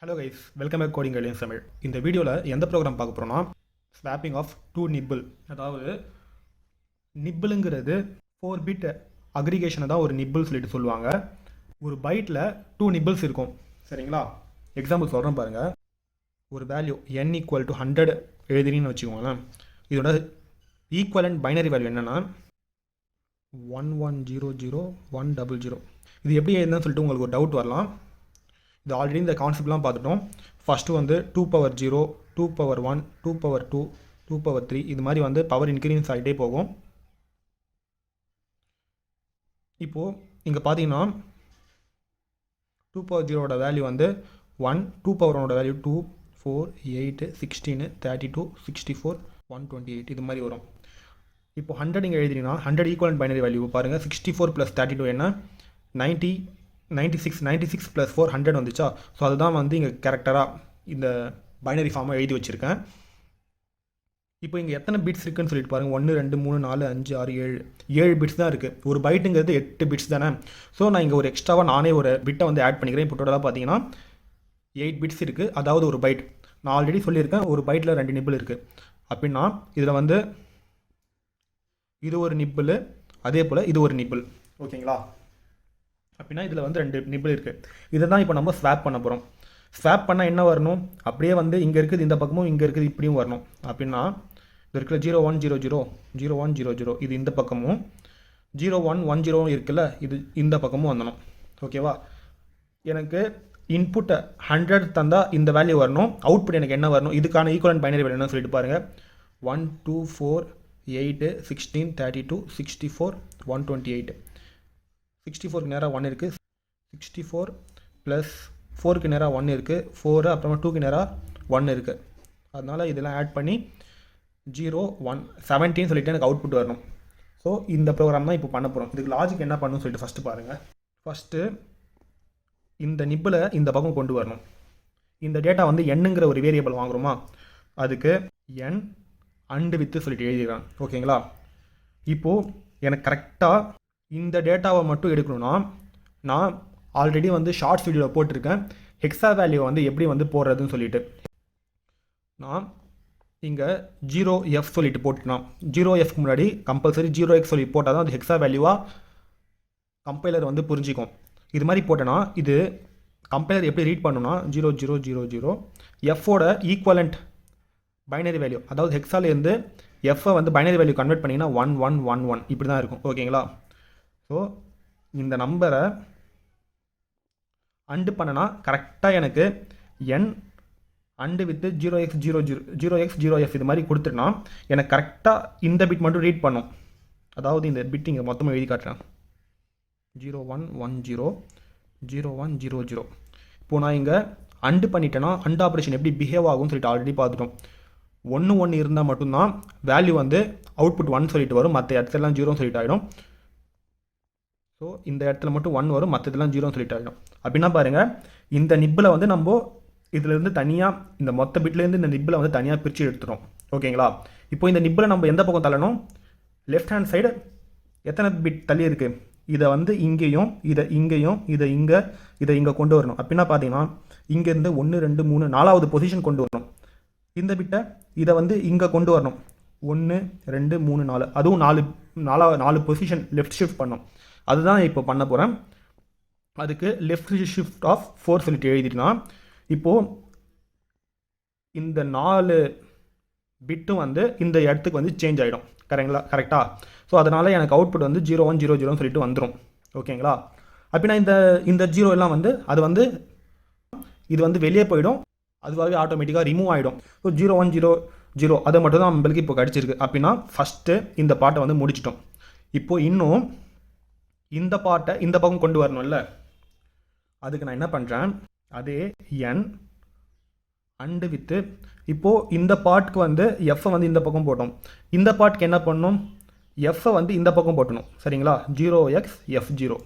Hello guys, welcome back Coding Guidelines Tamil. இந்த வீடியோவில் எந்த ப்ரோக்ராம் பார்க்க போகிறோம்னா ஸ்வாப்பிங் ஆஃப் 2 nibble. அதாவது நிப்பிளுங்கிறது 4 பிட் அக்ரிகேஷனை தான் ஒரு நிப்பிள் சொல்லிட்டு சொல்லுவாங்க. ஒரு பைட்டில் 2 nibbles இருக்கும், சரிங்களா? எக்ஸாம்பிள் சொல்கிறேன் பாருங்கள். ஒரு வேல்யூ n ஈக்குவல் டு 100 எழுதினீன்னு வச்சுக்கோங்களேன். இதோட ஈக்குவலண்ட் பைனரி வேல்யூ என்னென்னா 1100100. இது எப்படி எழுதுன்னு சொல்லிட்டு உங்களுக்கு ஒரு டவுட் வரலாம். இது ஆல்ரெடி இந்த கான்செப்ட்லாம் பார்த்துட்டோம். ஃபஸ்ட்டு வந்து 2 power 0, 2 power 1, 2 power 2, 2 power 3 இது மாதிரி வந்து பவர் இன்க்ரீஸ் ஆகிட்டே போகும். இப்போது இங்கே பார்த்தீங்கன்னா 2 power 0ஓட வேல்யூ வந்து 1, 2 power 1ஓட வேல்யூ 2, 4, 8, 16, 32, 64, 128 இது மாதிரி வரும். இப்போது 100 இங்கே எழுதினீங்கன்னா 100 ஈக்குவலண்ட் பைனரி வேல்யூ பாருங்கள். 64 + 32 என்ன 96 + 4 100 வந்துச்சா. ஸோ அதுதான் வந்து இங்கே கேரக்டராக இந்த பைனரி ஃபார்மாக எழுதி வச்சுருக்கேன். இப்போ இங்கே எத்தனை பிட்ஸ் இருக்குதுன்னு சொல்லிட்டு பாருங்கள். 1 2 3 4 5 6 7 பிட்ஸ் தான் இருக்குது. ஒரு பைட்டுங்கிறது 8 பிட்ஸ் தானே. ஸோ நான் இங்கே ஒரு எக்ஸ்ட்ராவாக நானே ஒரு பிட்டை வந்து ஆட் பண்ணிக்கிறேன். இப்போ டோட்டலாக பார்த்தீங்கன்னா 8 பிட்ஸ் இருக்குது. அதாவது ஒரு பைட் நான் ஆல்ரெடி சொல்லியிருக்கேன், ஒரு பைட்டில் 2 நிப்பிள் இருக்குது அப்படின்னா இதில் வந்து இது ஒரு நிப்பிள், அதே போல் இது ஒரு நிப்பிள், ஓகேங்களா? அப்படின்னா இதில் வந்து 2 நிப்பிள் இருக்குது. இதை தான் இப்போ நம்ம ஸ்வாப் பண்ண போகிறோம். ஸ்வாப் பண்ணால் என்ன வரணும், அப்படியே வந்து இங்கே இருக்குது இந்த பக்கமும் இங்கே இருக்குது இப்படியும் வரணும். அப்படின்னா இது இருக்கிற 0100 0100 இது இந்த பக்கமும் 0110 இருக்குல்ல இது இந்த பக்கமும் வந்துடும், ஓகேவா? எனக்கு இன்புட்டை 100 தந்தால் இந்த வேல்யூ வரணும், அவுட்புட் எனக்கு என்ன வரணும், இதுக்கான ஈக்குவலண்ட் பைனரி வேல்யூ என்ன சொல்லிட்டு பாருங்கள். 1 2 4 8 16 32 64 128. 64க்கு நேராக 1 இருக்குது, 64 + 4க்கு நேராக 1 இருக்குது, 4 அப்புறமா 2க்கு நேராக 1 இருக்குது. அதனால் இதெல்லாம் ஆட் பண்ணி 0 1 17 சொல்லிட்டு எனக்கு அவுட்புட் வரணும். ஸோ இந்த ப்ரோக்ராம் தான் இப்போ பண்ண போகிறோம். இதுக்கு லாஜிக் என்ன பண்ணணும்னு சொல்லிட்டு ஃபஸ்ட்டு பாருங்கள். ஃபஸ்ட்டு இந்த நிப்பிளை இந்த பக்கம் கொண்டு வரணும். இந்த டேட்டா வந்து என்னங்கிற ஒரு வேரியபிள் வாங்குகிறோமா, அதுக்கு n அண்டு வித்து சொல்லிட்டு எழுதிக்கிறேன், ஓகேங்களா? இப்போது எனக்கு கரெக்டாக இந்த டேட்டாவை மட்டும் எடுக்கணும்னா நான் ஆல்ரெடி வந்து ஷார்ட்ஸ் வீடியோவில் போட்டிருக்கேன் ஹெக்ஸா வேல்யூவை வந்து எப்படி வந்து போடுறதுன்னு சொல்லிட்டு. நான் இங்கே 0f சொல்லிட்டு போட்டுக்கலாம். 0fக்கு முன்னாடி கம்பல்சரி 0x சொல்லி போட்டால் தான் அது ஹெக்ஸா வேல்யூவாக கம்பைலர் வந்து புரிஞ்சிக்கும். இது மாதிரி போட்டேன்னா இது கம்பைலர் எப்படி ரீட் பண்ணுன்னா 0000 எஃபோட ஈக்குவலண்ட் பைனரி வேல்யூ, அதாவது ஹெக்ஸாலேருந்து எஃப்பை வந்து பைனரி வேல்யூ கன்வெர்ட் பண்ணிங்கன்னா 1111 இப்படி தான் இருக்கும், ஓகேங்களா? ஸோ இந்த நம்பரை அண்டு பண்ணனா கரெக்டாக எனக்கு n அண்டு வித்து 0x0f இது மாதிரி கொடுத்துட்டுனா எனக்கு கரெக்டாக இந்த பிட் மட்டும் ரீட் பண்ணும். அதாவது இந்த பிட் இங்கே மொத்தமாக எழுதி காட்டுறேன். 0110 0100. இப்போது நான் இங்கே அண்டு பண்ணிட்டேன்னா அண்டு ஆப்ரேஷன் எப்படி பிஹேவ் ஆகும்னு சொல்லிட்டு ஆல்ரெடி பார்த்துட்டோம். 1 இருந்தால் மட்டும்தான் வேல்யூ வந்து அவுட்புட் 1 சொல்லிட்டு வரும், மற்ற இடத்துலாம் 0 சொல்லிட்டு ஆகிடும். ஸோ இந்த இடத்துல மட்டும் 1 வரும், மற்றதெல்லாம் 0 சொல்லிட்டு ஆகிடும். அப்படின்னா பாருங்கள், இந்த நிப்பில் வந்து நம்ம இதிலேருந்து தனியாக இந்த மொத்த பிட்லேருந்து இந்த நிப்பில் வந்து தனியாக பிரித்து எடுத்துகிறோம், ஓகேங்களா? இப்போ இந்த நிப்பில் நம்ம எந்த பக்கம் தள்ளணும், லெஃப்ட் ஹேண்ட் சைடு எத்தனை பிட் தள்ளி இருக்குது, இதை வந்து இங்கேயும் இதை இங்கேயும் இதை இங்கே கொண்டு வரணும். அப்படின்னா பார்த்தீங்கன்னா இங்கேருந்து 1 2 3 4வது பொசிஷன் கொண்டு வரணும். இந்த பிட்டை இதை வந்து இங்கே கொண்டு வரணும். 1 2 3 4 அதுவும் 4 பொசிஷன் லெஃப்ட் ஷிஃப்ட் பண்ணணும். அதுதான் இப்போ பண்ண போகிறேன். அதுக்கு லெஃப்ட் ஷிஃப்ட் ஆஃப் 4 சொல்லிட்டு எழுதிட்டுனா இப்போது இந்த 4 பிட்டும் வந்து இந்த இடத்துக்கு வந்து சேஞ்ச் ஆகிடும், கரெக்டாக? ஸோ அதனால் எனக்கு அவுட்புட் வந்து 0100 சொல்லிட்டு வந்துடும், ஓகேங்களா? அப்படின்னா இந்த 0 எல்லாம் வந்து அது வந்து இது வந்து வெளியே போயிடும், அதுவாகவே ஆட்டோமேட்டிக்காக ரிமூவ் ஆகிடும். ஸோ 0100 அதை மட்டும் தான் நம்மளுக்கு இப்போ கிடச்சிருக்கு. அப்படின்னா ஃபஸ்ட்டு இந்த பாட்டை வந்து முடிச்சிட்டோம். இப்போது இன்னும் இந்த பாட்டை இந்த பக்கம் கொண்டு வரணும்ல, அதுக்கு நான் என்ன பண்ணுறேன், அதே n அண்டு வித்து இப்போது இந்த பாட்டுக்கு வந்து எஃப்பை வந்து இந்த பக்கம் போட்டோம், இந்த பாட்டுக்கு என்ன பண்ணணும், எஃப்பை வந்து இந்த பக்கம் போட்டணும், சரிங்களா? 0xf0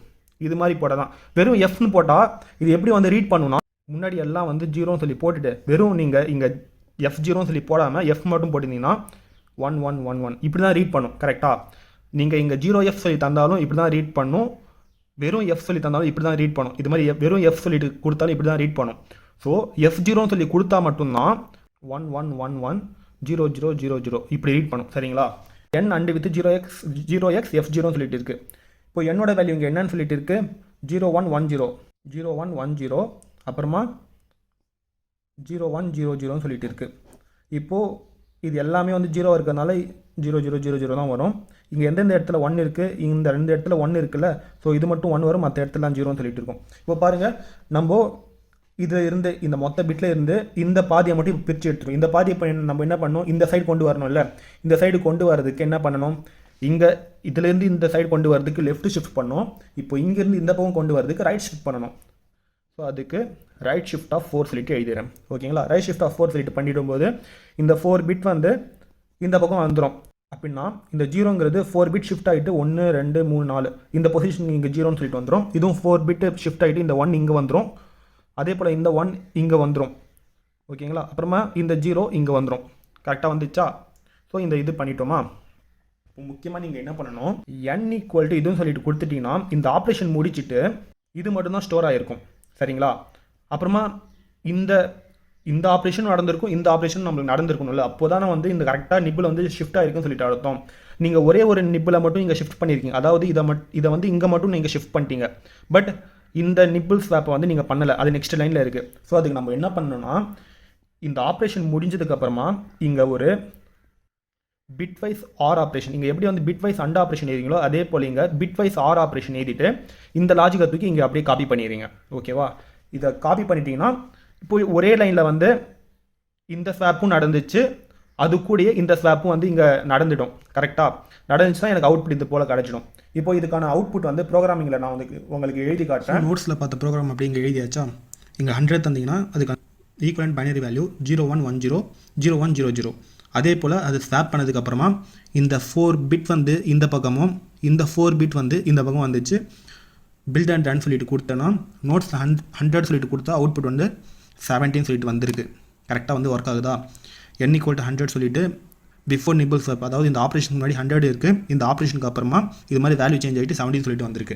இது மாதிரி போட்டால் தான். வெறும் எஃப்னு போட்டால் இது எப்படி வந்து ரீட் பண்ணுன்னா, முன்னாடி எல்லாம் வந்து 0 சொல்லி போட்டுட்டு வெறும் நீங்கள் இங்கே f0 சொல்லி போடாமல் எஃப் மட்டும் போட்டிருந்தீங்கன்னா 1111 இப்படி தான் ரீட் பண்ணும், கரெக்டாக? நீங்கள் இங்கே 0f சொல்லி தந்தாலும் இப்படி தான் ரீட் பண்ணும், வெறும் f சொல்லி தந்தாலும் இப்படி தான் ரீட் பண்ணும். இது மாதிரி வெறும் f சொல்லிட்டு கொடுத்தாலும் இப்படி தான் ரீட் பண்ணும். ஸோ F0ன்னு சொல்லி கொடுத்தா மட்டும்தான் 1111 0000 இப்படி ரீட் பண்ணும். சரிங்களா? n அண்டு வித் 0x F0ன்னு சொல்லிட்டு இருக்கு. இப்போ என்னோட வேல்யூ இங்கே என்னன்னு சொல்லிட்டு இருக்கு 0110 அப்புறமா 0100ன்னு சொல்லிட்டு இருக்கு. இப்போது இது எல்லாமே வந்து 0 இருக்கிறதுனால 0000 தான் வரும். இங்கே எந்தெந்த இடத்துல 1 இருக்குது, இந்த 2 இடத்துல 1 இருக்குல்ல, ஸோ இது மட்டும் 1 வரும், மற்ற இடத்துலாம் 0ன்னு சொல்லிட்டு இருக்கும். இப்போ பாருங்கள், நம்ம இதில் இருந்து இந்த மொத்த பிட்டில் இருந்து இந்த பாதியை மட்டும் இப்போ பிரித்து எடுத்துரும். இந்த பாதியை இப்போ நம்ம என்ன பண்ணணும், இந்த சைடு கொண்டு வரணும்ல, இந்த சைடு கொண்டு வரதுக்கு என்ன பண்ணணும், இங்கே இதுலேருந்து இந்த சைடு கொண்டு வரதுக்கு லெஃப்ட் ஷிஃப்ட் பண்ணணும். இப்போ இங்கேருந்து இந்த பக்கம் கொண்டு வரதுக்கு ரைட் ஷிஃப்ட் பண்ணணும். ஸோ அதுக்கு ரைட் ஷிஃப்ட் ஆஃப் 4 சொல்லிட்டு எழுதிடுறேன். ஓகேங்களா? ரைட் ஷிஃப்ட் ஆஃப் 4 சொல்லிட்டு பண்ணிடும்போது இந்த 4 பிட் வந்து இந்த பக்கம் வந்துடும். அப்படின்னா இந்த 0ங்கிறது 4 பிட் ஷிஃப்ட் ஆகிட்டு 1 2 3 4 இந்த பொசிஷன் இங்கே 0ன்னு சொல்லிட்டு வந்துடும். இதுவும் 4 பிட் ஷிஃப்ட் ஆகிட்டு இந்த 1 இங்கே வந்துடும். அதே போல் இந்த 1 இங்கே வந்துடும். ஓகேங்களா? அப்புறமா இந்த 0 இங்கே வந்துடும். கரெக்டாக வந்துச்சா? ஸோ இந்த இது பண்ணிட்டோமா? இப்போ முக்கியமாக நீங்கள் என்ன பண்ணணும், n ஈக்குவல் டு இதுன்னு சொல்லிட்டு கொடுத்துட்டீங்கன்னா இந்த ஆப்ரேஷன் முடிச்சுட்டு இது மட்டும்தான் ஸ்டோர் ஆகிருக்கும். சரிங்களா? அப்புறமா இந்த ஆப்ரேஷன் நடந்திருக்கும், இந்த ஆப்ரேஷன் நம்மளுக்கு நடந்திருக்கணும்ல, அப்போ தானே வந்து இந்த கரெக்டாக நிப்பிள் வந்து ஷிஃப்ட் ஆகிருக்குன்னு சொல்லிட்டு அர்த்தம். நீங்கள் ஒரே ஒரு நிப்பிளை மட்டும் இங்கே ஷிஃப்ட் பண்ணியிருக்கீங்க, அதாவது இதை வந்து இங்கே மட்டும் நீங்கள் ஷிஃப்ட் பண்ணிட்டீங்க. பட் இந்த நிப்பிள் ஸ்வாப்பை வந்து நீங்கள் பண்ணலை, அது நெக்ஸ்ட் லைனில் இருக்குது. ஸோ அதுக்கு நம்ம என்ன பண்ணணும்னா, இந்த ஆப்ரேஷன் முடிஞ்சதுக்கப்புறமா இங்கே ஒரு பிட்வைஸ் ஆர் ஆப்ரேஷன், இங்கே எப்படி வந்து பிட்வைஸ் அண்ட் ஆப்ரேஷன் எழுதிங்களோ அதே போல் இங்கே பிட்வைஸ் ஆர் ஆப்ரேஷன் எழுதிட்டு இந்த லாஜிக்கை தூக்கி இங்கே அப்படியே காப்பி பண்ணிடுறீங்க. ஓகேவா? இதை காப்பி பண்ணிட்டீங்கன்னா இப்போ ஒரே லைனில் வந்து இந்த ஸ்வாப்பும் நடந்துச்சு, அது கூடயே இந்த ஸ்வாப்பும் வந்து இங்கே நடந்துடும். கரெக்டாக நடந்துச்சுன்னா எனக்கு அவுட்புட் இது போல் கிடச்சிடும். இப்போ இதுக்கான அவுட்புட் வந்து ப்ரோக்ராமிங்கில் நான் வந்து உங்களுக்கு எழுதி காட்டுறேன். நோட்ஸில் பார்த்த ப்ரோக்ராம் அப்படி இங்கே எழுதியாச்சா? இங்கே 100 தந்தீங்கன்னா அதுக்கு ஈக்குவலன்ட் பைனரி வேல்யூ 0110 0100. அதே போல் அது ஸ்வாப் பண்ணதுக்கப்புறமா இந்த 4 பிட் வந்து இந்த பக்கமும் இந்த 4 பிட் வந்து இந்த பக்கம் வந்துச்சு. பில்ட் அண்ட் ரன் சொல்லிட்டு கொடுத்தேன்னா நோட்ஸ் 100 சொல்லிட்டு கொடுத்தா அவுட்புட் வந்து 17 சொல்லிட்டு வந்திருக்கு. கரெக்டாக வந்து ஒர்க் ஆகுதா? n ஈக்குவல் டு 100 சொல்லிட்டு பிஃபோர் நிபிள் ஸ்வாப், அதாவது இந்த ஆப்ரேஷனுக்கு முன்னாடி 100 இருக்குது, இந்த ஆப்ரேஷனுக்கு அப்புறமா இது மாதிரி வேல்யூ சேஞ்ச் ஆகிட்டு 17 சொல்லிட்டு வந்திருக்கு.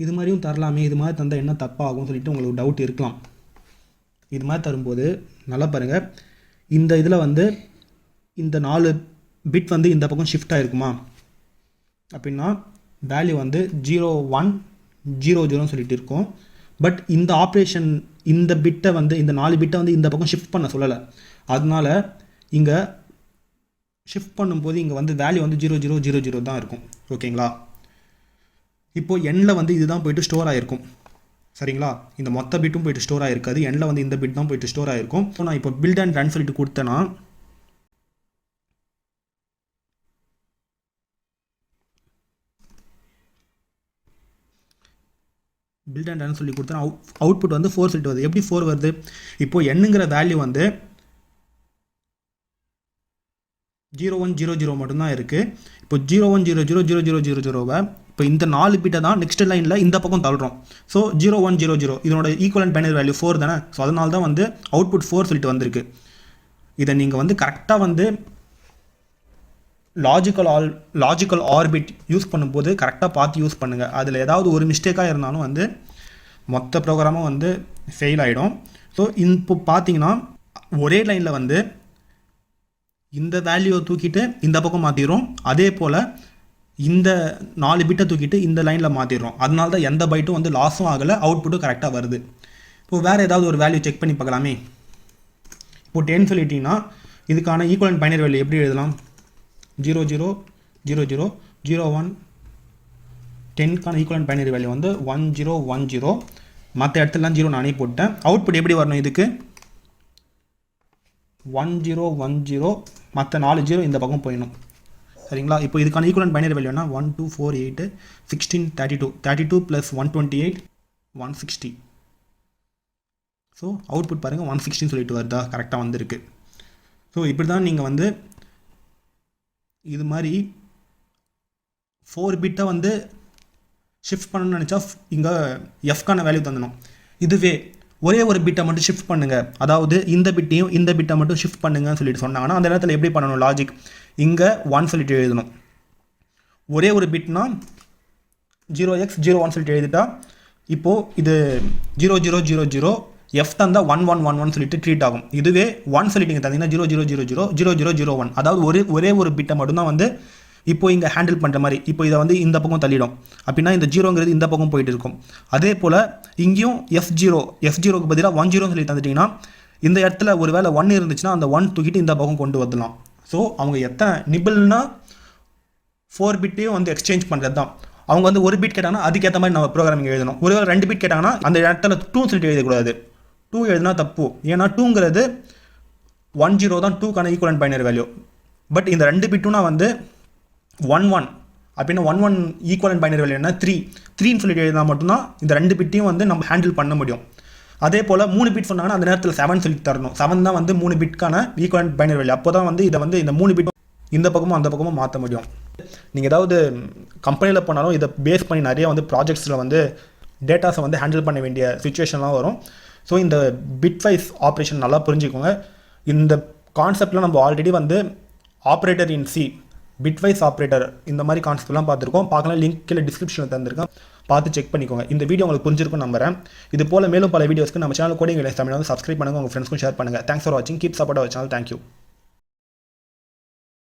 இது மாதிரியும் தரலாமே, இது மாதிரி தந்தால் என்ன தப்பாகும் சொல்லிட்டு உங்களுக்கு டவுட் இருக்கலாம். இது மாதிரி தரும்போது நல்லா பாருங்கள், இந்த இதில் வந்து இந்த 4 பிட் வந்து இந்த பக்கம் ஷிஃப்ட் ஆகிருக்குமா அப்படின்னா வேல்யூ வந்து 0100 சொல்லிட்டு இருக்கும். பட் இந்த ஆப்ரேஷன் இந்த பிட்டை வந்து இந்த 4 பிட்டை வந்து இந்த பக்கம் ஷிஃப்ட் பண்ண சொல்லலை. அதனால இங்கே ஷிஃப்ட் பண்ணும்போது இங்கே வந்து வேல்யூ வந்து 0000 தான் இருக்கும். ஓகேங்களா? இப்போது எண்ணில் வந்து இதுதான் போயிட்டு ஸ்டோர் ஆகிருக்கும். சரிங்களா? இந்த மொத்த பிட்டும் போயிட்டு ஸ்டோர் ஆகிருக்காது, எண்ணில் வந்து இந்த பிட் தான் போயிட்டு ஸ்டோர் ஆகிருக்கும். ஸோ நான் இப்போ பில்ட் அண்ட் ரன் சொல்லிட்டு கொடுத்தேன்னா பில்ட் அண்ட் ரன் சொல்லி கொடுத்தேன், அவுட்புட் வந்து 4 சொல்லிட்டு வருது. எப்படி 4 வருது? இப்போது எண்ணுங்கிற வேல்யூ வந்து 0100 மட்டும்தான் இருக்குது. இப்போ 01000000வை இப்போ இந்த 4 பிட்டை தான் நெக்ஸ்ட் லைனில் இந்த பக்கம் தள்ளுறோம். ஸோ 0100 இதனோட ஈக்குவலன்ட் பைனரி வேல்யூ 4 தானே. ஸோ அதனால தான் வந்து அவுட்புட் 4 சொல்லிட்டு வந்திருக்கு. இதை நீங்கள் வந்து கரெக்டாக வந்து லாஜிக்கல் ஆர்பிட் யூஸ் பண்ணும்போது கரெக்டாக பார்த்து யூஸ் பண்ணுங்கள். அதில் ஏதாவது ஒரு மிஸ்டேக்காக இருந்தாலும் வந்து மொத்த ப்ரோக்ராமும் வந்து ஃபெயில் ஆகிடும். ஸோ இப்போ பார்த்தீங்கன்னா ஒரே லைனில் வந்து இந்த வேல்யூவை தூக்கிட்டு இந்த பக்கம் மாற்றிடுறோம், அதே போல் இந்த 4 பிட்டை தூக்கிட்டு இந்த லைனில் மாற்றிடுறோம். அதனால தான் எந்த பைட்டும் வந்து லாஸும் ஆகலை, அவுட்புட்டும் கரெக்டாக வருது. இப்போது வேறு ஏதாவது ஒரு வேல்யூ செக் பண்ணி பார்க்கலாமே. இப்போது 10 சொல்லிட்டிங்கன்னா இதுக்கான ஈக்குவலன்ட் பைனரி வேல்யூ எப்படி எழுதலாம்? 0000 01 10க்கான ஈக்குவலன்ட் பைனரி வேல்யூ வந்து 1010. மற்ற இடத்துலலாம் 0 நானே போட்டேன். அவுட்புட் எப்படி வரணும்? இதுக்கு 1010 மற்ற 4 0 இந்த பக்கம் போயிடணும். சரிங்களா? இப்போ இதுக்கான ஈக்குவலன்ட் பைனரி வேல்யூனா 1 2 4 8 16 32 32 + 128 160. ஸோ அவுட்புட் பாருங்கள் 116 சொல்லிட்டு வருதா? கரெக்டாக வந்திருக்கு. ஸோ இப்படி தான் நீங்கள் வந்து இது மாதிரி 4 பிட்டை வந்து ஷிஃப்ட் பண்ணணும்னு நினச்சா இங்கே எஃப்கான வேல்யூ தந்தணும். இதுவே ஒரே ஒரு பிட்டை மட்டும் ஷிஃப்ட் பண்ணுங்கள், அதாவது இந்த பிட்டையும் இந்த பிட்டை மட்டும் ஷிஃப்ட் பண்ணுங்கன்னு சொல்லிட்டு சொன்னாங்கன்னா அந்த நேரத்தில் எப்படி பண்ணணும்? லாஜிக் இங்கே 1 சொல்லிட்டு எழுதணும். ஒரே ஒரு பிட்னா 0x 01 சொல்லிட்டு எழுதிட்டா இப்போது இது 0000 எஃப் தந்தால் 1111 சொல்லிட்டு ட்ரீட் ஆகும். இதுவே 1 சொல்லிட்டு நீங்கள் தந்தீங்கன்னா 00000001, அதாவது ஒரே ஒரு பிட்டை மட்டும்தான் வந்து இப்போ இங்கே ஹேண்டில் பண்ணுற மாதிரி. இப்போ இதை வந்து இந்த பக்கம் தள்ளிடும் அப்படின்னா இந்த 0ங்கிறது இந்த பக்கம் போயிட்டு இருக்கும். அதே போல் இங்கேயும் F0க்கு பதிலாக 10 சொல்லி தந்துட்டிங்கன்னா இந்த இடத்துல ஒரு வேளை 1 இருந்துச்சுன்னா அந்த 1 தூக்கிட்டு இந்த பக்கம் கொண்டு வரலாம். ஸோ அவங்க எத்தனை நிபிள்னா 4 பிட்டையும் வந்து எக்ஸ்சேஞ்ச் பண்ணுறது தான். அவங்க வந்து ஒரு பிட் கேட்டாங்கன்னா அதுக்கேற்ற மாதிரி நம்ம ப்ரோக்ராமிங் எழுதணும். ஒருவேளை 2 பிட் கேட்டாங்கன்னா அந்த இடத்துல 2 சொல்லிட்டு எழுதக்கூடாது. 2 எழுதுனா தப்பு. ஏன்னா 2ங்கிறது 10 தான் 2க்கான ஈக்குவலன்ட் பைனரி வேல்யூ. பட் இந்த 2 பிட்டுனா வந்து 11 அப்படின்னா 11 ஈக்குவலன்ட் பைனரி வேல்யூ என்ன 3ன்னு சொல்லிட்டு எழுதினா மட்டும்தான் இந்த 2 பிட்டையும் வந்து நம்ம ஹேண்டில் பண்ண முடியும். அதே போல் 3 பிட் சொன்னாங்கன்னா அந்த நேரத்தில் 7 சொல்லி தரணும். 7 தான் வந்து 3 பிட்கான ஈக்குவலன்ட் பைனரி வேல்யூ. அப்போ தான் வந்து இதை வந்து இந்த 3 பிட் இந்த பக்கமும் அந்த பக்கமும் மாற்ற முடியும். நீங்கள் ஏதாவது கம்பெனியில் போனாலும் இதை பேஸ் பண்ணி நிறைய வந்து ப்ராஜெக்ட்ஸில் வந்து டேட்டாஸை வந்து ஹேண்டில் பண்ண வேண்டிய சுச்சுவேஷன்லாம் வரும். ஸோ இந்த பிட்வைஸ் ஆப்ரேஷன் நல்லா புரிஞ்சுக்கோங்க. இந்த கான்செப்டில் நம்ம ஆல்ரெடி வந்து operator in C, bitwise operator இந்த மாதிரி கான்செப்ட்லாம் பார்த்துருக்கோம். பார்க்கலாம், லிங்க் கீழே டிஸ்கிரிப்ஷனில் தந்திருக்கேன், பார்த்து செக் பண்ணிக்கோங்க. இந்த வீடியோ உங்களுக்கு புரிஞ்சிருக்கும் நம்புறேன். இது போல் மேலும் பல வீடியோஸ்க்கு நம்ம சேனல் கோடிங் தமிழ் வந்து சப்ஸ்கிரைப் பண்ணுங்கள், உங்கள் ஃப்ரெண்ட்ஸ்க்கும் ஷேர் பண்ணுங்கள். தேங்க்ஸ் ஃபார் வாட்சிங், keep support our channel. Thank you.